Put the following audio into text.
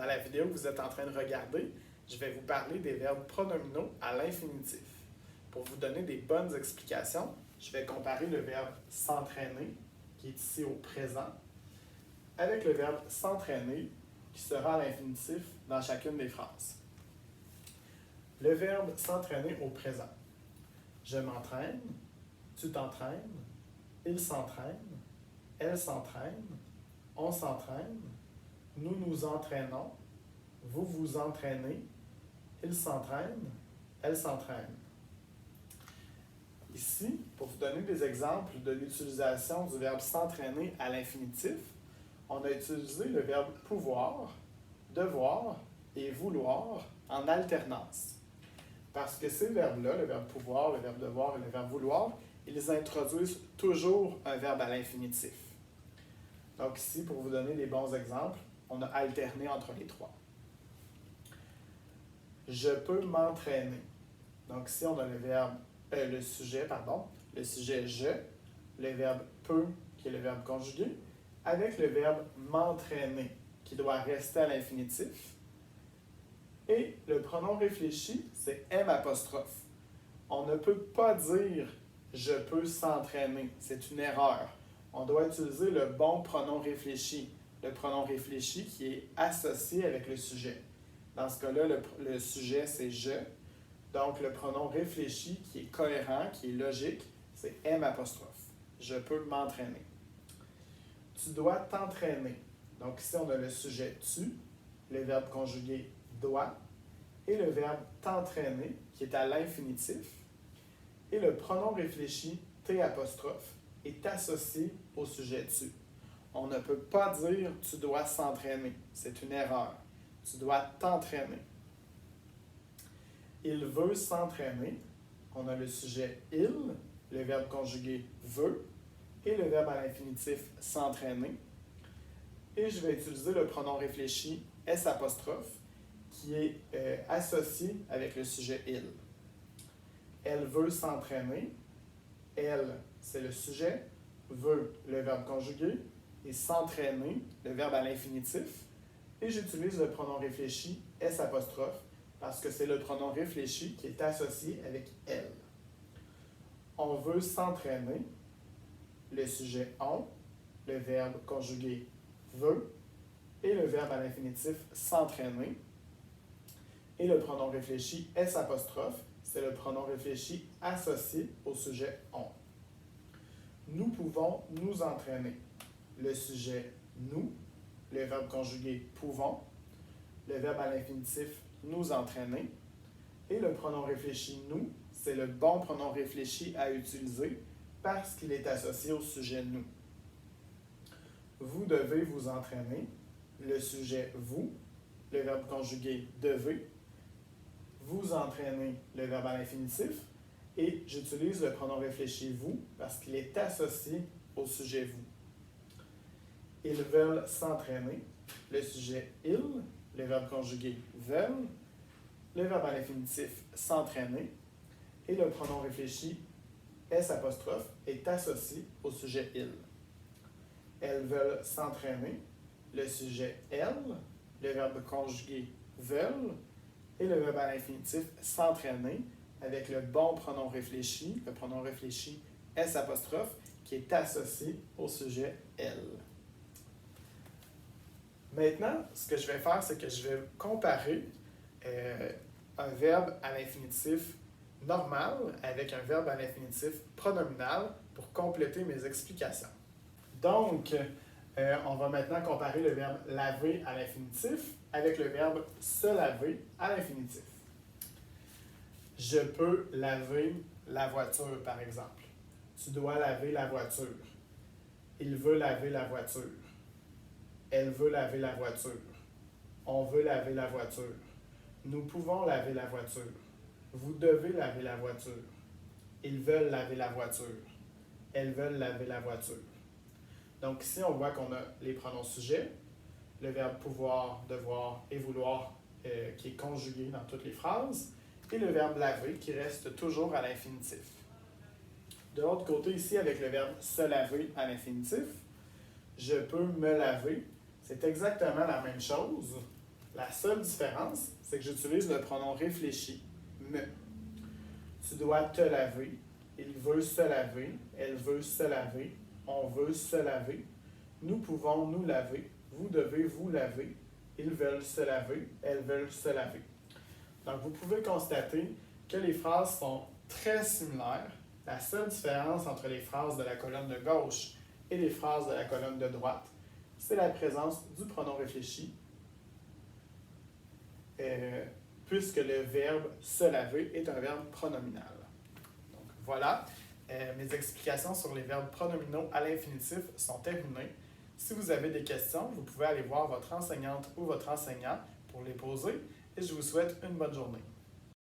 Dans la vidéo que vous êtes en train de regarder, je vais vous parler des verbes pronominaux à l'infinitif. Pour vous donner des bonnes explications, je vais comparer le verbe s'entraîner, qui est ici au présent, avec le verbe s'entraîner, qui sera à l'infinitif dans chacune des phrases. Le verbe s'entraîner au présent. Je m'entraîne, tu t'entraînes, il s'entraîne, elle s'entraîne, on s'entraîne, nous nous entraînons, vous vous entraînez, il s'entraîne, elle s'entraîne. Ici, pour vous donner des exemples de l'utilisation du verbe s'entraîner à l'infinitif, on a utilisé le verbe pouvoir, devoir et vouloir en alternance. Parce que ces verbes-là, le verbe pouvoir, le verbe devoir et le verbe vouloir, ils introduisent toujours un verbe à l'infinitif. Donc ici, pour vous donner des bons exemples, on a alterné entre les trois. Je peux m'entraîner. Donc ici, on a le sujet je, le verbe peut, qui est le verbe conjugué, avec le verbe m'entraîner, qui doit rester à l'infinitif. Et le pronom réfléchi, c'est M'. On ne peut pas dire je peux s'entraîner. C'est une erreur. On doit utiliser le bon pronom réfléchi. Le pronom réfléchi qui est associé avec le sujet. Dans ce cas-là, le sujet, c'est je. Donc, le pronom réfléchi qui est cohérent, qui est logique, c'est M'. Je peux m'entraîner. Tu dois t'entraîner. Donc, ici, on a le sujet tu, le verbe conjugué doit, et le verbe t'entraîner, qui est à l'infinitif, et le pronom réfléchi T' est associé au sujet tu. On ne peut pas dire tu dois s'entraîner. C'est une erreur. Tu dois t'entraîner. Il veut s'entraîner. On a le sujet il, le verbe conjugué veut, et le verbe à l'infinitif s'entraîner. Et je vais utiliser le pronom réfléchi S', qui est associé avec le sujet il. Elle veut s'entraîner. Elle, c'est le sujet. Veut, le verbe conjugué. Et s'entraîner, le verbe à l'infinitif. Et j'utilise le pronom réfléchi S', parce que c'est le pronom réfléchi qui est associé avec elle. On veut s'entraîner. Le sujet on, le verbe conjugué veut, et le verbe à l'infinitif s'entraîner. Et le pronom réfléchi S', c'est le pronom réfléchi associé au sujet on. Nous pouvons nous entraîner. Le sujet nous, le verbe conjugué pouvons, le verbe à l'infinitif nous entraîner, et le pronom réfléchi nous, c'est le bon pronom réfléchi à utiliser parce qu'il est associé au sujet nous. Vous devez vous entraîner. Le sujet vous, le verbe conjugué devez, vous entraînez, le verbe à l'infinitif, et j'utilise le pronom réfléchi vous parce qu'il est associé au sujet vous. Ils veulent s'entraîner. Le sujet ils, le verbe conjugué veulent, le verbe à l'infinitif s'entraîner, et le pronom réfléchi S' est associé au sujet il. Elles veulent s'entraîner. Le sujet elles, le verbe conjugué veulent, et le verbe à l'infinitif s'entraîner avec le bon pronom réfléchi, le pronom réfléchi S', qui est associé au sujet elles. Maintenant, ce que je vais faire, c'est que je vais comparer un verbe à l'infinitif normal avec un verbe à l'infinitif pronominal pour compléter mes explications. Donc, on va maintenant comparer le verbe laver à l'infinitif avec le verbe se laver à l'infinitif. Je peux laver la voiture, par exemple. Tu dois laver la voiture. Il veut laver la voiture. Elle veut laver la voiture. On veut laver la voiture. Nous pouvons laver la voiture. Vous devez laver la voiture. Ils veulent laver la voiture. Elles veulent laver la voiture. Donc ici, on voit qu'on a les pronoms sujets, le verbe pouvoir, devoir et vouloir qui est conjugué dans toutes les phrases, et le verbe laver qui reste toujours à l'infinitif. De l'autre côté, ici, avec le verbe se laver à l'infinitif, je peux me laver. C'est exactement la même chose, La seule différence, c'est que j'utilise le pronom réfléchi, me. Tu dois te laver, il veut se laver, elle veut se laver, on veut se laver, nous pouvons nous laver, vous devez vous laver, ils veulent se laver, elles veulent se laver. Donc, vous pouvez constater que les phrases sont très similaires. La seule différence entre les phrases de la colonne de gauche et les phrases de la colonne de droite, c'est la présence du pronom réfléchi, puisque le verbe se laver est un verbe pronominal. Donc, voilà, mes explications sur les verbes pronominaux à l'infinitif sont terminées. Si vous avez des questions, vous pouvez aller voir votre enseignante ou votre enseignant pour les poser et je vous souhaite une bonne journée.